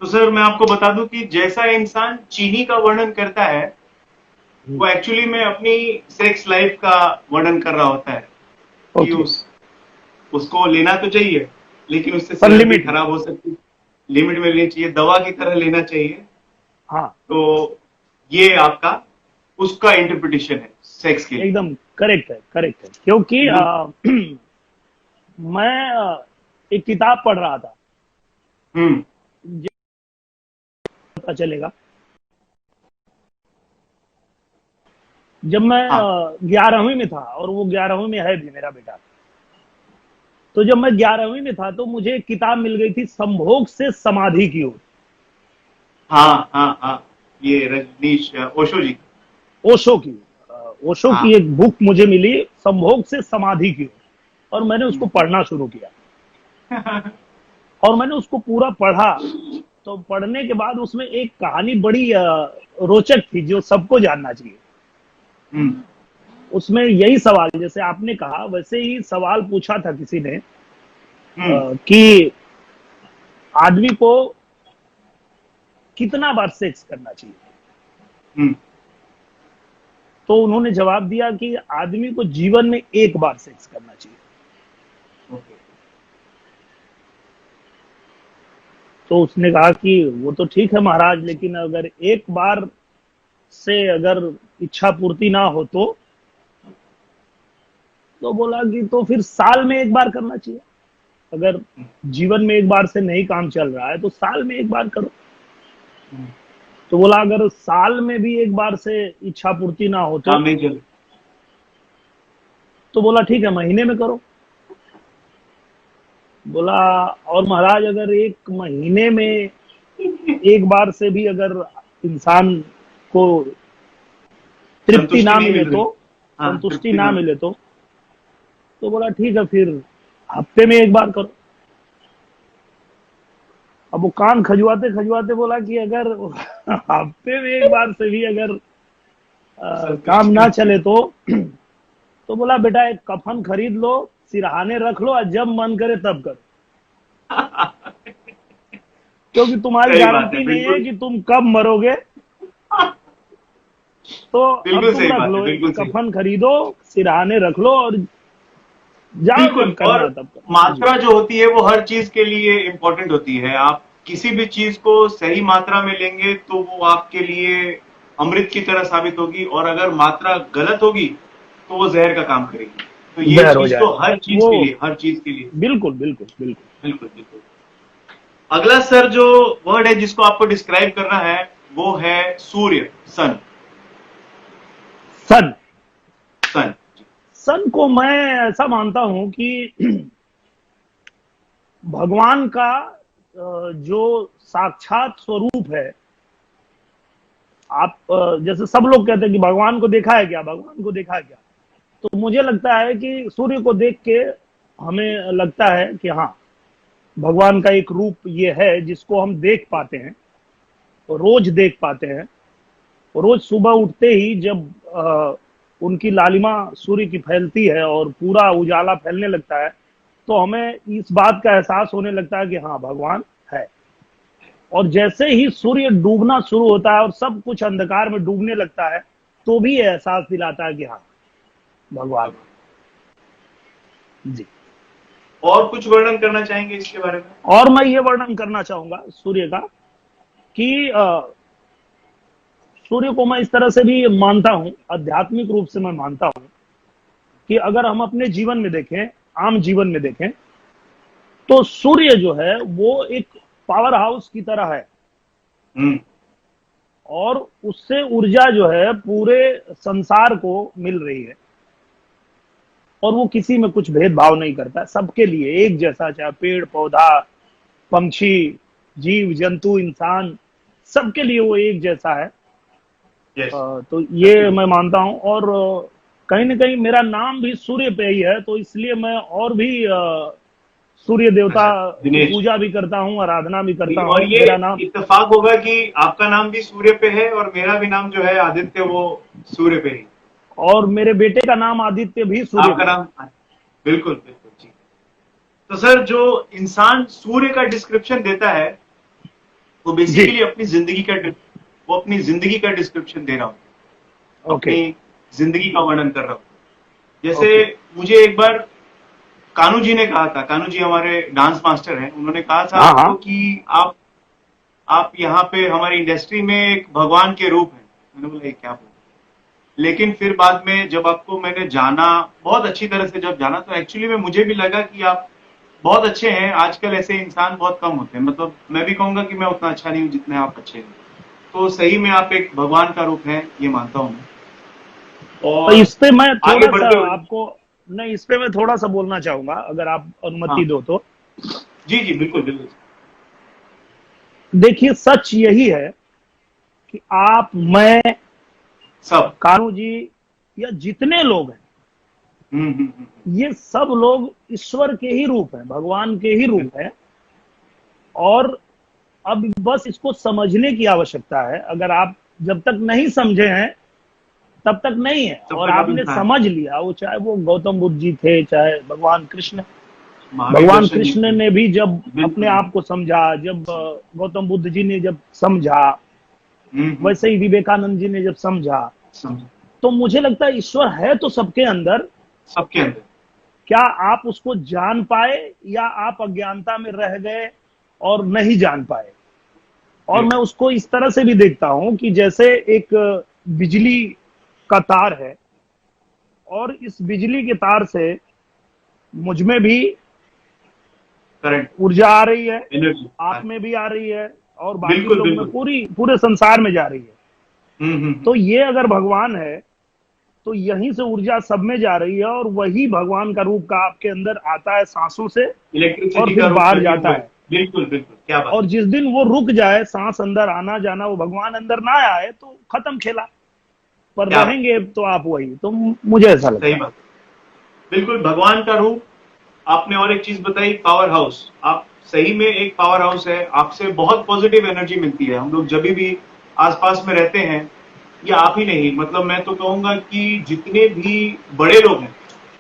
तो सर मैं आपको बता दूं कि जैसा इंसान चीनी का वर्णन करता है, वो एक्चुअली में अपनी सेक्स लाइफ का वर्णन कर रहा होता है कि ओके। उसको लेना तो चाहिए, लेकिन उससे पर सेहत भी लिमिट में। खराब हो सकती है। लिमिट में लेनी चाहिए, दवा की तरह लेना चाहिए। हाँ, तो ये आपका उसका इंटरप्रिटेशन है सेक्स के लिए। एकदम करेक्ट है, करेक्ट है, क्योंकि बिल्कुल। मैं एक किताब पढ़ रहा था। हम्म। पता चलेगा, जब मैं हाँ 11वीं में था, और वो 11वीं में है भी मेरा बेटा। तो जब मैं 11वीं में था तो मुझे एक किताब मिल गई थी, संभोग से समाधि की ओर। हाँ हाँ हाँ, ये रजनीश ओशो जी। ओशो की। ओशो की हाँ। एक बुक मुझे मिली, संभोग से समाधि की ओर, और मैंने उसको पढ़ना शुरू किया। और मैंने उसको पूरा पढ़ा। तो पढ़ने के बाद उसमें एक कहानी बड़ी रोचक थी, जो सबको जानना चाहिए। हम्म। उसमें यही सवाल, जैसे आपने कहा वैसे ही सवाल पूछा था किसी ने, हम्म। कि आदमी को कितना बार सेक्स करना चाहिए। हम्म। तो उन्होंने जवाब दिया कि आदमी को जीवन में एक बार सेक्स करना चाहिए। ओके। तो उसने कहा कि वो तो ठीक है महाराज, लेकिन अगर एक बार से अगर इच्छा पूर्ति ना हो तो बोला कि तो फिर साल में एक बार करना चाहिए। अगर जीवन में एक बार से नहीं काम चल रहा है तो साल में एक बार करो। हम्म। तो बोला अगर साल में भी एक बार से इच्छा पूर्ति ना हो काम नहीं चल। तो बोला ठीक है, महीने में करो। बोला और महाराज, अगर एक महीने में एक बार से भी अगर इंसान को तृप्ति संतुष्टि ना नहीं मिले मिल तो, रही। हाँ, संतुष्टि तृप्ति ना ना मिले। मिले तो बोला ठीक है, फिर हफ्ते में एक बार करो। अब वो कान खजुआते खजुआते बोला कि अगर हफ्ते में एक बार से भी अगर काम संतुष्टि ना नहीं चले मिली। तो बोला बेटा एक कफन खरीद लो, सिरहाने रख लो, और जब मन करे तब करो। क्योंकि तुम्हारी सही बात है, गारंटी नहीं है बिल्कुल। कि तुम कब मरोगे। तो अब बिल्कुल तुम सही रख बात है, लो, एक बिल्कुल सही। कफन खरीदो, सिरहाने रख लो, और जाओ बिल्कुल। जब करना और है तब करो जी। मात्रा जो होती है वो हर चीज के लिए इंपॉर्टेंट होती है। आप किसी भी चीज को सही मात्रा में लेंगे तो वो आपके लिए अमृत की तरह साबित होगी, और अगर मात्रा गलत होगी तो वो जहर का काम करेगी। तो ये जहर हो चीज तो जाएगा हर चीज वो। के लिए, हर चीज के लिए। बिल्कुल बिल्कुल बिल्कुल। बिल्कुल बिल्कुल। अगला सर जो वर्ड है जिसको आपको डिस्क्राइब करना है, वो है सूर्य, सन। सन। सन। सन को मैं ऐसा मानता हूं कि भगवान का जो साक्षात स्वरूप है। आप जैसे सब लोग कहते हैं कि भगवान को देखा है क्या, भगवान को देखा है क्या। तो मुझे लगता है कि सूर्य को देख के हमें लगता है कि हाँ, भगवान का एक रूप ये है जिसको हम देख पाते हैं, रोज देख पाते हैं। रोज सुबह उठते ही जब उनकी लालिमा सूर्य की फैलती है और पूरा उजाला फैलने लगता है, तो हमें इस बात का एहसास होने लगता है कि हाँ, भगवान है। और जैसे ही सूर्य डूबना शुरू होता है और सब कुछ अंधकार में डूबने लगता है, तो भी ये एहसास दिलाता है कि हाँ, भगवान है जी। और कुछ वर्णन करना चाहेंगे इसके बारे में? और मैं ये वर्णन करना चाहूंगा सूर्य का, कि सूर्य को मैं इस तरह से भी मानता हूं, आध्यात्मिक रूप से मैं मानता हूं, कि अगर हम अपने जीवन में देखें, आम जीवन में देखें, तो सूर्य जो है वो एक पावर हाउस की तरह है। हम्म। और उससे ऊर्जा जो है पूरे संसार को मिल रही है। और वो किसी में कुछ भेदभाव नहीं करता, सबके लिए एक जैसा, चाहे पेड़ पौधा, पंछी, जीव जंतु, इंसान, सबके लिए वो एक जैसा है। यस। तो ये एब्सोल्युटली। मैं मानता हूं। और कहीं ना कहीं मेरा नाम भी सूर्य पे ही है, तो इसलिए मैं और भी सूर्य देवता अच्छा, की दिनेश। पूजा भी करता हूँ, आराधना भी करता और हूँ। ये मेरा नाम, इत्तेफाक होगा कि आपका नाम भी सूर्य पे है और मेरा भी नाम जो है आदित्य, वो सूर्य पे ही। और मेरे बेटे का नाम आदित्य भी सूर्य आपका पे है। नाम, बिल्कुल बिल्कुल जी। तो सर जो इंसान सूर्य का डिस्क्रिप्शन देता है, वो बेसिकली वो अपनी जिंदगी का डिस्क्रिप्शन दे रहा हूँ, ओके अपनी जिंदगी का वर्णन कर रहा हूँ। जैसे ओके मुझे एक बार कान्हू जी ने कहा था, कान्हू जी हमारे डांस मास्टर हैं, उन्होंने कहा था हाँ आपको हाँ कि आप यहाँ पे हमारी इंडस्ट्री में एक भगवान के रूप हैं। मैंने बोला ये क्या बोला, लेकिन फिर बाद में जब आपको मैंने जाना, बहुत अच्छी तरह से जब जाना, तो एक्चुअली में मुझे भी लगा कि आप बहुत अच्छे हैं। आजकल ऐसे इंसान बहुत कम होते हैं, मतलब मैं भी कहूंगा कि मैं उतना अच्छा नहीं हूँ जितने आप अच्छे हैं। तो सही में आप एक भगवान का रूप हैं, ये मानता हूँ मैं। तो और इस पे मैं आगे थोड़ा सा बढ़ते हुए, आपको नहीं, इस पे मैं थोड़ा सा बोलना चाहूंगा अगर आप अनुमति हाँ, दो तो। जी जी, बिल्कुल बिल्कुल। देखिए सच यही है कि आप, मैं, सब। कान्हू जी या जितने लोग हैं, ये सब लोग ईश्वर के ही रूप हैं, भगवान के ही रूप हैं। और अब बस इसको समझने की आवश्यकता है। अगर आप जब तक नहीं समझे हैं तब तक नहीं है, तब और तक आप आपने इंसान समझ लिया, वो चाहे वो गौतम बुद्ध जी थे, चाहे भगवान कृष्ण। महावीर भगवान दर्शन जी कृष्ण थे। ने भी जब अपने बिल्कुल। आप को समझा, जब गौतम बुद्ध जी ने जब समझा, हम्म। वैसे ही विवेकानंद जी ने जब समझा, समझ। तो मुझे लगता है ईश्वर है तो सबके अंदर। सबके अंदर। क्या आप उसको जान पाए या आप अज्ञानता में रह गए और नहीं जान पाए। और मैं बिल्कुल। उसको इस तरह से भी देखता हूं कि जैसे एक बिजली का तार है, और इस बिजली के तार से मुझ में भी करंट। ऊर्जा आ रही है, एनर्जी। आप में भी आ रही है, और बाकी बिल्कुल लोग में, बिल्कुल। पूरे संसार में जा रही है। हम्म। तो ये अगर भगवान है तो यहीं से ऊर्जा सब में जा रही है, और वही भगवान का रूप का आपके अंदर आता है सांसों से, और इलेक्ट्रिसिटी फिर का रूप बाहर करके जाता वो है। है। बिल्कुल बिल्कुल, क्या बात और जिस दिन वो रुक जाए, सांस अंदर आना जाना, वो भगवान अंदर ना आए, तो खत्म खेला। पर है, क्या बात। रहेंगे तो आप वही, तो मुझे ऐसा सही लगता है। बात। बिल्कुल भगवान का रूप। आपने और एक चीज बताई, पावर हाउस। आप सही में एक पावर हाउस है, आपसे बहुत पॉजिटिव एनर्जी मिलती है। हम लोग जब भी आसपास में रहते हैं, या आप ही नहीं, मतलब मैं तो कहूंगा कि जितने भी बड़े लोग हैं,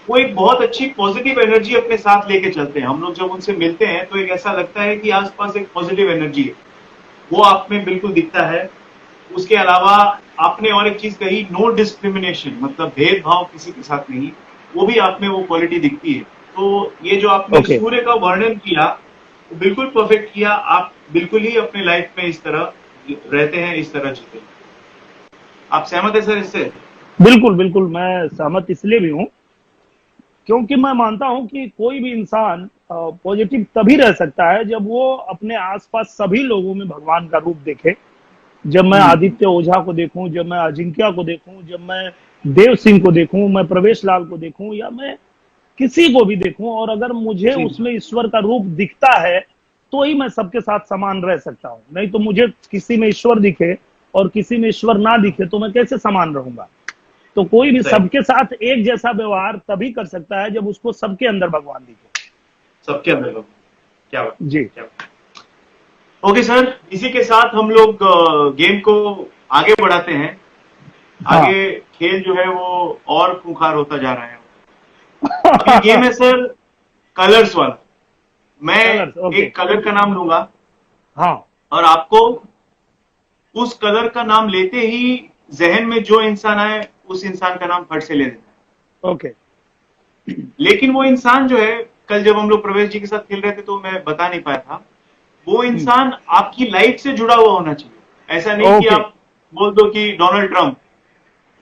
वो एक बहुत अच्छी पॉजिटिव एनर्जी अपने साथ लेके चलते हैं। हम लोग जब उनसे मिलते हैं तो एक ऐसा लगता है कि आसपास एक पॉजिटिव एनर्जी है, वो आप में बिल्कुल दिखता है। उसके अलावा आपने और एक चीज कही, नो डिस्क्रिमिनेशन, मतलब भेदभाव किसी के साथ नहीं, वो भी आप में वो क्वालिटी दिखती है। तो ये जो आपने ओके। सूर्य का वर्णन किया, वो बिल्कुल परफेक्ट किया। आप बिल्कुल ही अपने लाइफ में इस तरह रहते हैं, इस तरह जीते हैं। आप सहमत है सर इससे? बिल्कुल बिल्कुल, मैं सहमत इसलिए भी हूं क्योंकि मैं मानता हूं कि कोई भी इंसान पॉजिटिव तभी रह सकता है जब वो अपने आसपास सभी लोगों में भगवान का रूप देखे। जब मैं हम्म। आदित्य ओझा को देखूं, जब मैं अजिंक्या को देखूं, जब मैं देव सिंह को देखूं, मैं प्रवेश लाल को देखूं, या मैं किसी को भी देखूं, और अगर मुझे जी। उसमें ईश्वर का रूप दिखता है, तो ही मैं सबके साथ समान रह सकता हूं। नहीं तो मुझे किसी में ईश्वर दिखे और किसी में ईश्वर ना दिखे तो मैं कैसे समान रहूंगा। तो कोई भी सही। सबके साथ एक जैसा व्यवहार तभी कर सकता है जब उसको सबके अंदर भगवान दिखे। सबके अंदर लोग। क्या बात। जी। क्या बात। ओके सर, इसी के साथ हम लोग गेम को आगे बढ़ाते हैं। हाँ। आगे खेल जो है वो और खूंखार होता जा रहा है। अब ये गेम है सर, कलर्स वाला। मैं कलर्स, ओके। एक कलर का नाम लूंगा, हाँ। और आपको उस कलर का नाम लेते ही जहन में जो इंसान आए, उस इंसान का नाम फट से ले देना ओके। है। लेकिन वो इंसान जो है, कल जब हम लोग प्रवेश जी के साथ खेल रहे थे तो मैं बता नहीं पाया था, वो इंसान आपकी लाइफ से जुड़ा हुआ होना चाहिए। ऐसा नहीं कि ओके। आप बोल दो कि डोनाल्ड ट्रंप,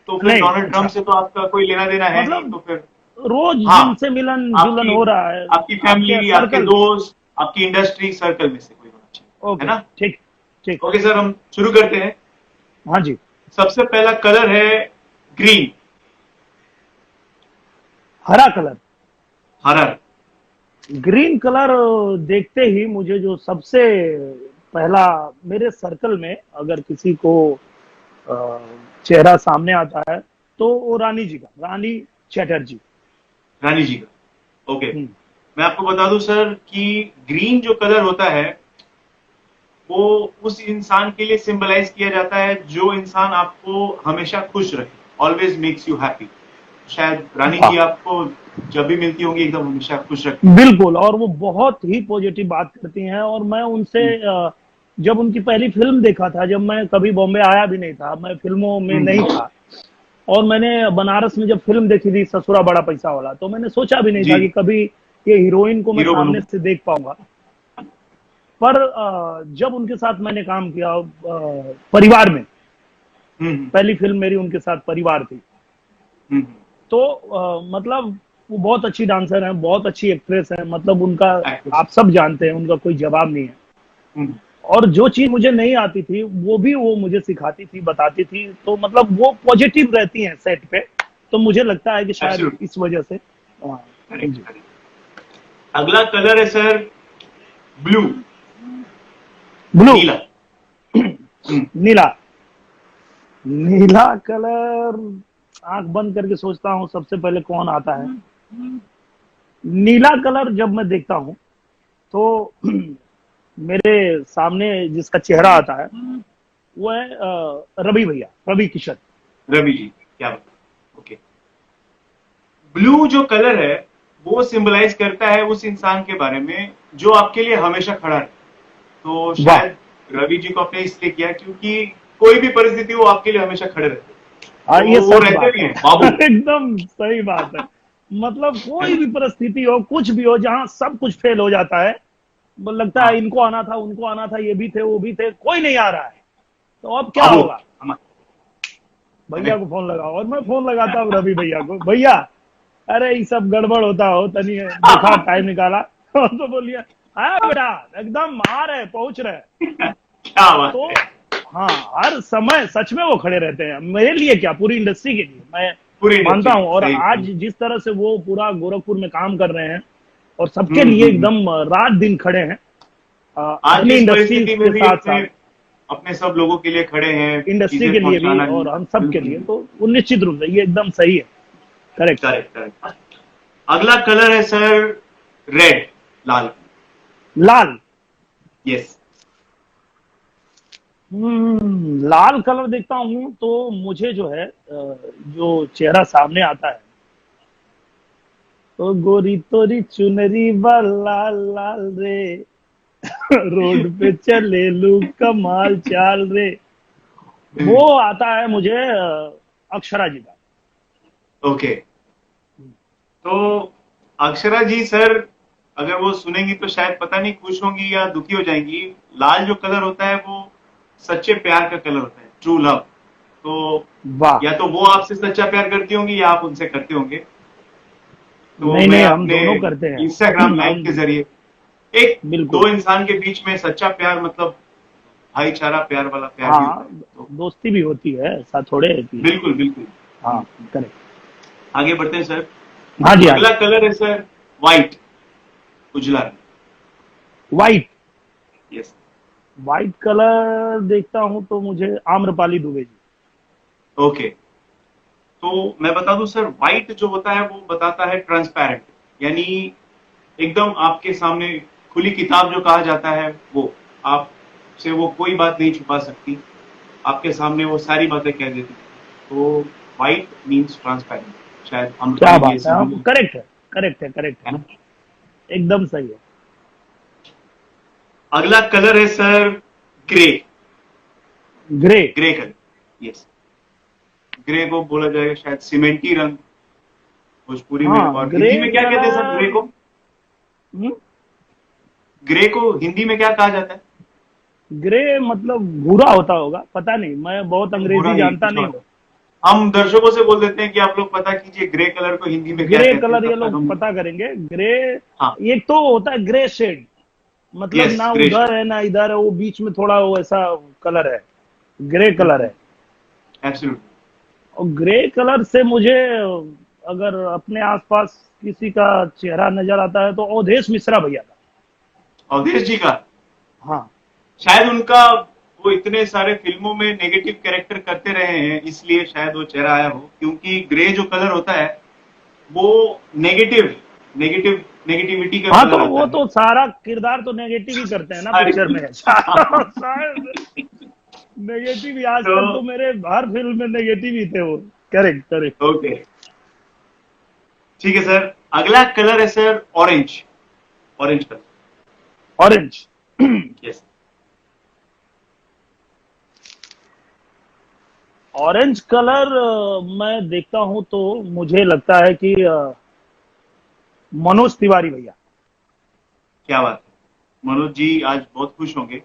तो फिर नहीं, डोनाल्ड ट्रंप अच्छा, से तो आपका कोई लेना देना है नहीं, मतलब तो फिर रोज हाँ, जिनसे मिलन जुलन आपकी हो रहा है, आपकी आपके फैमिली, आपके सर्कल। दोस्त, आपकी इंडस्ट्री सर्कल में से कोई होना चाहिए, है ओके, ना? ठीक। ठीक। ओके सर, हम शुरू करते हैं। हाँ जी। सबसे पहला कलर है ग्रीन। हरा कलर। हरा। ग्रीन कलर देखते ही मुझे जो सबसे पहला मेरे सर्कल में अगर किसी को अ, चेहरा सामने आता है तो वो रानी जी का, रानी चैटर्जी। रानी जी का। ओके। हम्म। मैं आपको बता दूं सर कि ग्रीन जो कलर होता है, वो उस इंसान के लिए सिंबलाइज किया जाता है जो इंसान आपको हमेशा खुश रखे, ऑलवेज मेक्स यू हैप्पी। शायद रानी जी वाह। आपको जब भी मिलती होंगी एकदम हमेशा खुश रखती बिल्कुल, और वो बहुत ही पॉजिटिव बात करती हैं, और मैं उनसे हैं। जब उनकी पहली फिल्म देखा था, जब मैं कभी बॉम्बे आया भी नहीं था, मैं फिल्मों में नहीं था, और मैंने बनारस में जब फिल्म देखी थी ससुरा बड़ा पैसा वाला, तो मैंने सोचा भी नहीं जी। था कि कभी ये हीरोइन को मैं हीरो बनूं। सामने से देख पाऊंगा। पर जब उनके साथ मैंने काम किया, परिवार में, हम्म। पहली फिल्म मेरी उनके साथ परिवार थी, हम्म। तो मतलब वो बहुत अच्छी डांसर हैं, बहुत अच्छी एक्ट्रेस हैं, मतलब उनका एक्ट्रेस। आप सब जानते हैं, उनका कोई जवाब नहीं है। हम्म। और जो चीज मुझे नहीं आती थी वो भी वो मुझे सिखाती थी, बताती थी, तो मतलब वो पॉजिटिव रहती हैं सेट पे। तो मुझे लगता है कि शायद एब्सोल्युटली। इस वजह से। हाँ, करेक्ट जी। करेक्ट। अगला कलर है सर ब्लू। ब्लू। नीला। हम्म। नीला। नीला कलर, आंख बंद करके सोचता हूँ सबसे पहले कौन आता है। नीला कलर जब मैं देखता हूँ तो मेरे सामने जिसका चेहरा आता है वो है रवि भैया, रवि किशन। रवि जी, क्या बात। ओके। ब्लू जो कलर है वो सिंबलाइज करता है उस इंसान के बारे में जो आपके लिए हमेशा खड़ा है। तो वाह। शायद रवि जी को आपने इसलिए किया क्योंकि कोई भी परिस्थिति वो आपके लिए हमेशा खड़े रहते हैं। हाँ, तो ये वो सच रहते बात भी है। हैं बाबू। एकदम सही बात है। मतलब है कोई ना? भी परिस्थिति हो, कुछ भी हो, जहां सब कुछ फेल हो जाता है, लगता है हाँ। इनको आना था, उनको आना था, ये भी थे, वो भी थे, कोई नहीं आ रहा है, तो अब क्या बाबू। होगा। हम। है भैया ना? को फोन लगाओ, और मैं फोन लगाता हूँ रवि भैया को, भैया अरे ये सब गड़बड़ होता हो तनी, देखा टाइम निकाला और तो बोलिए हाँ बेटा एकदम आ रहे, पहुंच रहे। क्या बात तो है। हाँ, हर समय सच में वो खड़े रहते हैं मेरे लिए, क्या पूरी इंडस्ट्री के लिए, मैं पूरी इंडस्ट्री मानता हूँ। और सही आज सही। जिस तरह से वो पूरा गोरखपुर में काम कर रहे हैं और सबके लिए हम्म। एकदम रात दिन खड़े हैं, आज की अपनी इस इंडस्ट्री परिस्थिति में के भी साथ अपने साथ अपने सब लोगों के लिए खड़े हैं। इंडस्ट्री चीजें के लिए भी पहुंचाना और हम सब के लिए, बिल्कुल। तो वो निश्चित रूप से ये एकदम सही है। करेक्ट। Correct correct. अगला कलर है सर रेड। लाल। लाल। यस। लाल कलर देखता हूं तो मुझे जो है जो चेहरा सामने आता है, तो गोरी तोरी चुनरी बा लाल लाल रे, रोड पे चले लू कमाल चाल रे, वो आता है मुझे अक्षरा जी का। ओके। तो अक्षरा जी सर अगर वो सुनेंगी तो शायद पता नहीं खुश होंगी या दुखी हो जाएंगी। लाल जो कलर होता है वो सच्चे प्यार का कलर होता है, ट्रू लव। तो वाह। या तो वो आपसे सच्चा प्यार करती होंगी या आप उनसे करते होंगे। तो नहीं मैं नहीं, हम अपने दोनों करते हैं। इंस्टाग्राम लाइव हम के जरिए एक बिल्कुल। दो इंसान के बीच में सच्चा प्यार मतलब भाईचारा प्यार वाला प्यार भी होता हाँ, है। तो दोस्ती भी होती है, ऐसा थोड़े है कि। बिल्कुल बिल्कुल। हाँ, करेक्ट। आगे बढ़ते हैं सर। हाँ जी, हाँ अगला जी। कलर है सर व्हाइट। उजला। व्हाइट। यस। व्हाइट कलर देखता हूं तो मुझे आम्रपाली दुबे जी। ओके। तो मैं बता दूं सर व्हाइट जो होता है वो बताता है ट्रांसपेरेंट, यानी एकदम आपके सामने खुली किताब जो कहा जाता है वो आपसे वो कोई बात नहीं छुपा सकती, आपके सामने वो सारी बातें कह देती। तो व्हाइट मीन्स ट्रांसपेरेंट। शायद क्या अम्रपाली जी बात ऐसी है, ही आप है। करेक्ट है, करेक्ट है, करेक्ट है, है ना? एकदम सही है। अगला कलर है sir grey. Grey. Grey colour. Yes. Grey को बोला जाएगा शायद सीमेंटी रंग भोजपुरी में, हाँ, और ग्रे हिंदी में क्या कहते हैं सर ग्रे कलर। को? ग्रे को हिंदी में क्या कहा जाता है? ग्रे मतलब भूरा होता होगा, पता नहीं, मैं बहुत भूरा अंग्रेजी नहीं, जानता कुछ नहीं और। हूँ। हम दर्शकों से बोल देते हैं कि आप लोग पता कीजिए ग्रे कलर को हिंदी में क्या ग्रे कहते हैं, कलर ये तब तक लोग हम। पता करेंगे। ग्रे हाँ। एक तो होता है ग्रे शेड, मतलब यस, ना ग्रे शेड। उधर है ना इधर है, वो बीच में थोड़ा वो ऐसा कलर है, ग्रे कलर है। एब्सोल्युटली। और ग्रे कलर से मुझे अगर अपने आसपास किसी का चेहरा नजर आता है तो अवधेश मिश्रा भैया का। अवधेश जी का। हाँ। शायद उनका वो इतने सारे फिल्मों में नेगेटिव कैरेक्टर करते रहे हैं इसलिए शायद वो चेहरा आया हो, क्योंकि ग्रे जो कलर होता है वो नेगेटिव नेगेटिव नेगेटिविटी का हाँ, कलर तो वो आता है। तो सारा किरदार तो नेगेटिव ही करते हैं ना सारी। पिक्चर में। शायद नेगेटिव ही, आज तो तक तो मेरे हर फिल्म में नेगेटिव ही थे वो। Correct, correct. ओके। ठीक है सर। अगला कलर है sir orange. Orange colour. Orange. Yes. Orange colour मैं देखता हूं तो मुझे लगता है कि मनोज तिवारी भैया। क्या बात है, मनोज जी आज बहुत खुश होंगे,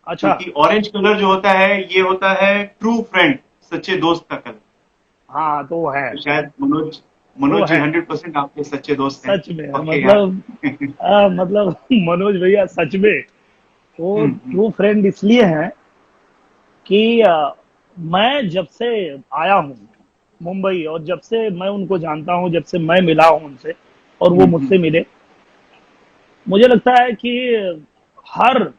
अच्छा। क्योंकि ऑरेंज कलर जो होता है ये होता है ट्रू फ्रेंड, सच्चे दोस्त का कलर। हाँ तो वो है। तो शायद मनोज वो मनोज जी है 100% आपके सच्चे दोस्त हैं। सच में, ओके यार। मतलब मतलब मनोज भैया सच में वो हम्म। ट्रू फ्रेंड इसलिए हैं कि मैं जब से आया हूँ मुंबई, और जब से मैं उनको जानता हूँ, जब से मैं मिला हूँ उनसे और वो मुझसे मिले, मुझे लगता है कि हर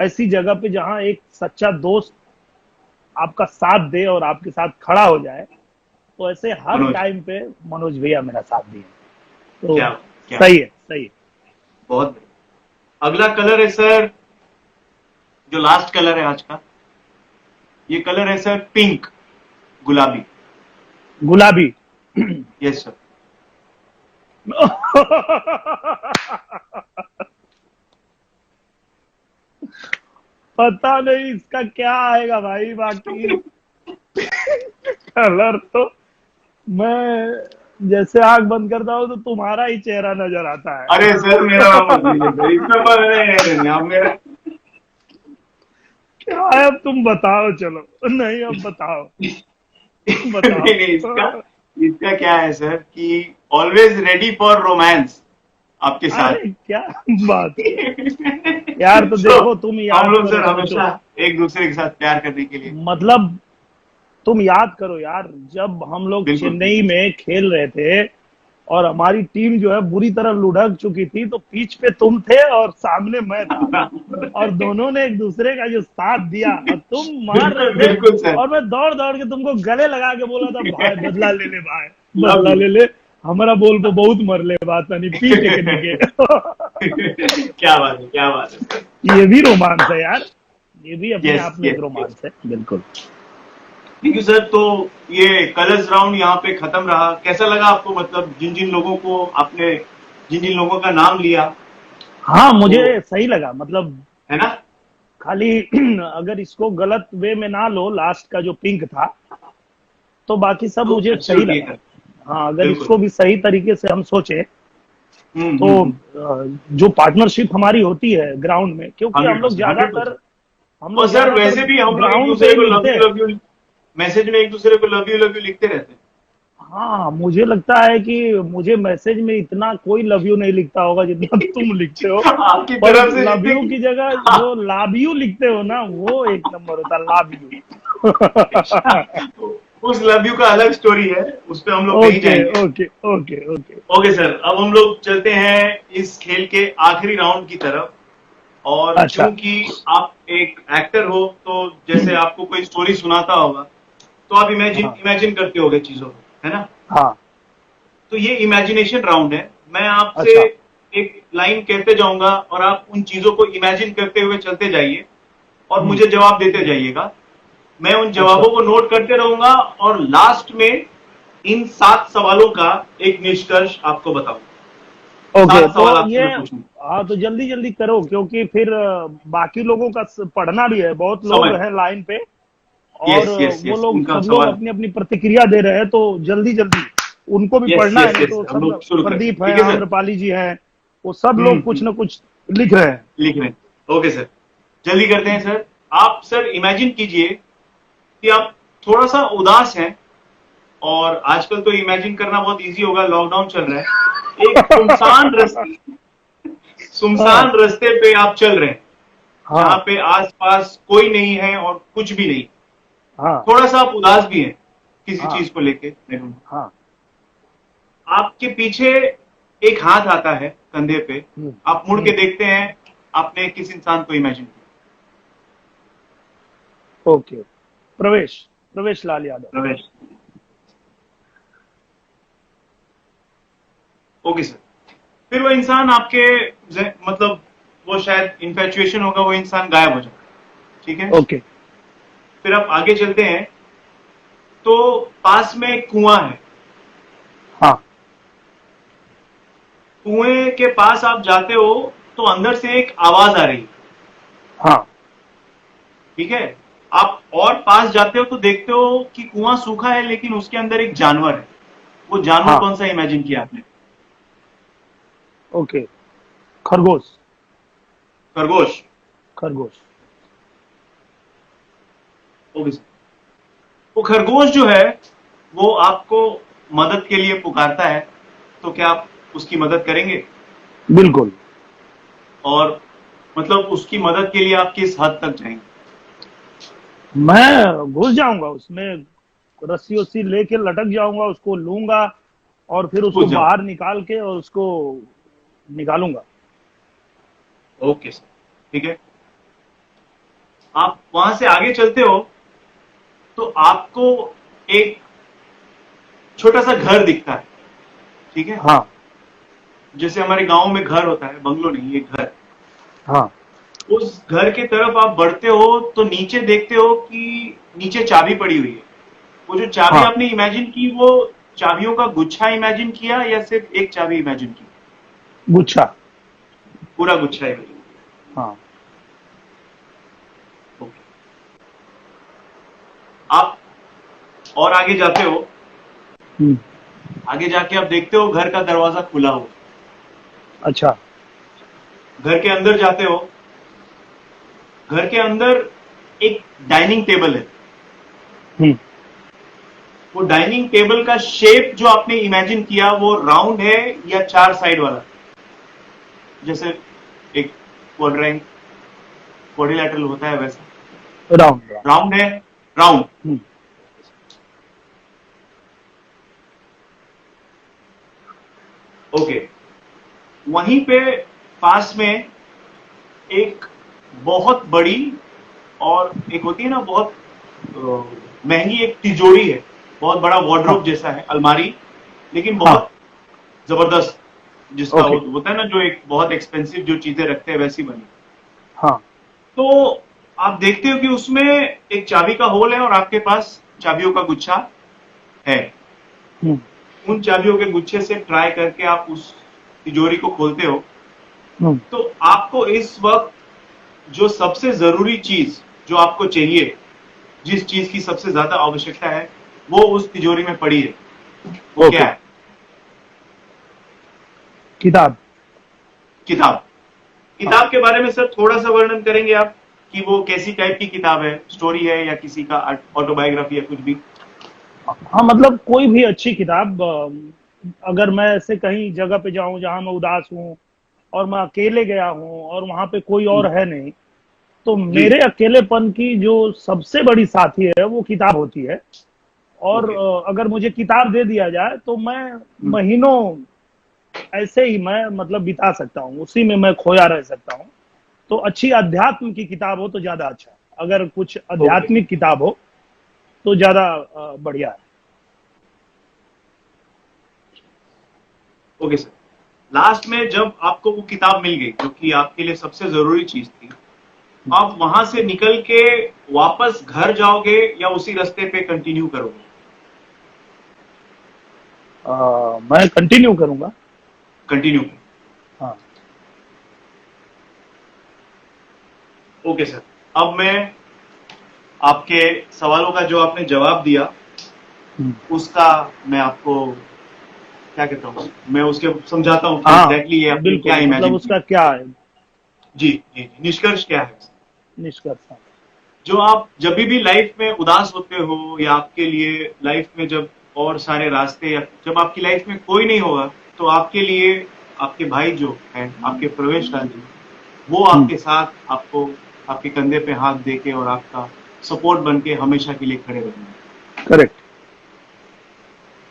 ऐसी जगह पे जहां एक सच्चा दोस्त आपका साथ दे और आपके साथ खड़ा हो जाए, तो ऐसे हर मनोज, टाइम पे मनोज भैया मेरा साथ दिए। तो क्या क्या सही है, सही है। बहुत बढ़िया। अगला कलर है सर, जो लास्ट कलर है आज का, ये कलर है सर पिंक, गुलाबी। गुलाबी। Yes sir. पता नहीं इसका क्या आएगा भाई, बाकी कलर तो मैं जैसे आंख बंद करता हूँ तो तुम्हारा ही चेहरा नजर आता है। अरे सर मेरा नाम मत लीजिए सर, इसमें पर नहीं, आप मेरा क्या है, अब तुम बताओ, चलो नहीं अब बताओ, नहीं बताओ। नहीं, इसका इसका क्या है सर कि ऑलवेज रेडी फॉर रोमांस आपके साथ। अरे क्या बात है यार, तो तो देखो तुम हम याद लोग करो, सर सोचो, हमेशा एक दूसरे के साथ प्यार करने के लिए। मतलब तुम याद करो यार, जब हम लोग बिल्कुल चेन्नई बिल्कुल। में खेल रहे थे और हमारी टीम जो है बुरी तरह लुढ़क चुकी थी, तो पिच पे तुम थे और सामने मैं था, और दोनों ने एक दूसरे का जो साथ दिया, और तुम मार रहे बिल्कुल थे बिल्कुल सर। और मैं दौड़ दौड़ के तुमको गले लगा के बोला था, भाई बदला ले ले भाई, लव बदला यू। ले ले, हमारा बॉल पे बहुत मर ले बात नहीं पी टेकने के। क्या बात है, क्या बात है सर। ये भी रोमांस है यार, ये भी अपने यस आप में एक यस यस। रोमांस है, बिल्कुल। ठीक है सर, तो ये कलर्स राउंड यहाँ पे खत्म रहा। कैसा लगा आपको, मतलब जिन जिन लोगों को आपने, जिन जिन लोगों का नाम लिया, हाँ वो, मुझे सही लगा, मतलब है ना? खाली अगर इसको गलत वे में ना लो, लास्ट का जो पिंक था, तो बाकी सब तो मुझे सही एब्सोल्युटली लगा। सर। हाँ अगर बिल्कुल। इसको भी सही तरीके से हम सोचे तो हम्म। जो पार्टनरशिप हमारी होती है ग्राउंड में, क्योंकि हम हंड्रेड लोग परसेंट हंड्रेड ज्यादातर परसेंट हम और लोग सर ज्यादातर वैसे भी हम लोग एक ग्राउंड पे दूसरे ही को मिलते हैं। लव यू मैसेज में एक दूसरे को लव यू लिखते रहते हैं। हाँ मुझे लगता है कि मुझे मैसेज में इतना कोई लव यू नहीं लिखता होगा जितना तुम लिखते हो, आपकी पर तरफ से लव जितने यू की जगह जो लाभ यू लिखते हो ना, वो एक नंबर होता है, लाभ यू। उस लव यू का अलग स्टोरी है, उस पे हम लोग नहीं ओके जाएंगे। Okay okay okay. Okay sir, अब हम लोग चलते हैं इस खेल के आखिरी राउंड की तरफ। और अच्छा। चूंकि आप एक एक्टर हो, तो जैसे आपको कोई स्टोरी सुनाता होगा, तो आप इमेजिन हाँ इमेजिन करते होगे चीजों को, है ना? हाँ। तो ये इमेजिनेशन राउंड है। मैं आपसे अच्छा। एक लाइन कहते जाऊंगा और आप उन चीजों को इमेजिन करते हुए चलते जाइए और हम्म। मुझे जवाब देते जाइएगा। मैं उन अच्छा। जवाबों को नोट करते रहूंगा और लास्ट में इन 7 सवालों का एक निष्कर्ष आपको बताऊंगा। ओके 7 तो सवाल आपसे ये, मैं पूछूंगा। हाँ तो जल्दी जल्दी करो, क्योंकि फिर बाकी लोगों का पढ़ना भी है, बहुत लोग समय। हैं लाइन पे, और यस यस वो यस, लोग उनका सब लोग सवाल। अपनी अपनी प्रतिक्रिया दे रहे हैं, तो जल्दी जल्दी उनको भी यस पढ़ना है, यस नहीं यस, तो हम सब लोग शुरू करते हैं, प्रदीप है, ठीक है सर? आम्रपाली जी हैं, वो सब लोग कुछ हम्म। ना कुछ लिख रहे हैं। लिख रहे हैं, ओके सर। जल्दी करते हैं सर। आप सर इमेजिन कीजिए कि आप थोड़ा सा उदास हैं, और आजकल तो इमेजिन करना बहुत इजी होगा, लॉकडाउन चल रहा है। एक हाँ सुनसान रास्ते पे आप चल रहे हैं, जहां हाँ पे आसपास कोई नहीं है और कुछ भी नहीं। हाँ थोड़ा सा आप उदास भी हैं किसी हाँ चीज को लेके, मैं कहूं। हाँ। आपके पीछे एक हाथ आता है कंधे पे, हम्म, आप मुड़ के हम्म। देखते हैं, आपने किस इंसान को इमेजिन किया? Okay. Pravesh, Pravesh Lal Yadav. Ramesh. Okay sir. फिर वो इंसान आपके मतलब वो शायद इन्फेचुएशन होगा, वो इंसान गायब हो जाए, ठीक है? ओके। फिर आप आगे चलते हैं, तो पास में एक कुआं है। हाँ कुएं के पास आप जाते हो तो अंदर से एक आवाज आ रही है, हाँ ठीक है? आप और पास जाते हो तो देखते हो कि कुआं सूखा है लेकिन उसके अंदर एक जानवर है। वो जानवर हाँ। कौन सा इमेजिन किया आपने? ओके। खरगोश। खरगोश। खरगोश। Okay sir. वो खरगोश जो है वो आपको मदद के लिए पुकारता है, तो क्या आप उसकी मदद करेंगे? बिल्कुल। और मतलब उसकी मदद के लिए आप किस हद तक जाएंगे? मैं घुस जाऊंगा उसमें, रस्सी वस्सी लेके लटक जाऊंगा, उसको लूंगा और फिर उसको घुस जाओ। बाहर निकाल के और उसको निकालूंगा। ओके सर, ठीक है। आप वहां से आगे चलते हो तो आपको एक छोटा सा घर दिखता है, ठीक है। हाँ। जैसे हमारे गांव में घर होता है, बंगलो नहीं, ये घर। हाँ। उस घर के तरफ आप बढ़ते हो तो नीचे देखते हो कि नीचे चाबी पड़ी हुई है। वो जो चाबी हाँ। आपने इमेजिन की, वो चाबियों का गुच्छा इमेजिन किया या सिर्फ एक चाबी इमेजिन की? गुच्छा। पूरा गुच्छा इमेजिन। हाँ। ओके। आप और आगे जाते हो, हम्म। आगे जाके आप देखते हो घर का दरवाजा खुला हुआ। अच्छा। घर के अंदर जाते हो, घर के अंदर एक डाइनिंग टेबल है। हम्म। वो डाइनिंग टेबल का शेप जो आपने इमेजिन किया वो राउंड है या चार साइड वाला, जैसे एक क्वाड्रेंट क्वाड्रिलैटरल होता है वैसा? Round round. राउंड है। राउंड। हम्म। ओके। वहीं पे पास में एक बहुत बड़ी, और एक होती है ना बहुत महंगी एक तिजोरी है, बहुत बड़ा हाँ। वार्डरोब जैसा है, अलमारी, लेकिन हाँ। बहुत जबरदस्त, जिसका ओके। होता है ना जो एक बहुत एक्सपेंसिव जो चीजें रखते हैं वैसी बनी। हाँ। तो आप देखते हो कि उसमें एक चाबी का होल है और आपके पास चाबियों का गुच्छा है। हम्म। उन चाबियों के गुच्छे से ट्राई करके आप उस तिजोरी को खोलते हो। हम्म। तो आपको इस वक्त जो सबसे जरूरी चीज जो आपको चाहिए, जिस चीज की सबसे ज्यादा आवश्यकता है, वो उस तिजोरी में पड़ी है। वो क्या ओके। है? किताब। किताब। हाँ। किताब के बारे में सर थोड़ा सा वर्णन करेंगे आप कि वो कैसी टाइप की किताब है? स्टोरी है या किसी का ऑटोबायोग्राफी या कुछ भी? हाँ, मतलब कोई भी अच्छी किताब। अगर मैं ऐसे कहीं जगह पे जाऊं जहां मैं उदास हूं और मैं अकेले गया हूं और वहां पे कोई और है नहीं, तो जी। मेरे अकेलेपन की जो सबसे बड़ी साथी है वो किताब होती है। और ओके। अगर मुझे किताब दे दिया जाए तो मैं महीनों ऐसे ही मैं मतलब बिता सकता हूँ, उसी में मैं खोया रह सकता हूँ। तो अच्छी अध्यात्म की किताब हो तो ज्यादा अच्छा है, अगर कुछ ओके। आध्यात्मिक किताब हो तो ज्यादा बढ़िया है। Okay sir. लास्ट में जब आपको वो किताब मिल गई जो कि आपके लिए सबसे जरूरी चीज थी, आप वहां से निकल के वापस घर जाओगे या उसी रास्ते पे कंटिन्यू करोगे? मैं कंटिन्यू करूंगा। कंटिन्यू। हाँ। Okay sir. अब मैं आपके सवालों का जो आपने जवाब दिया हम्म। उसका मैं आपको क्या कहता हूँ, मैं उसके समझाता हूँ कि हाँ, एग्जैक्टली ये आपने क्या बिल्कुल, मतलब इमेजिन उसका किया। क्या है जी जी जी, निष्कर्ष क्या है? निष्कर्ष? हाँ। जो आप जब भी लाइफ में उदास होते हो या आपके लिए लाइफ में जब और सारे रास्ते, या जब आपकी लाइफ में कोई नहीं होगा, तो आपके लिए आपके भाई जो है, आपके प्रवेश राज जी, वो हम्म। आपके साथ आपको आपके कंधे पे हाथ देके और आपका सपोर्ट बन के हमेशा के लिए खड़े रहेंगे। करेक्ट।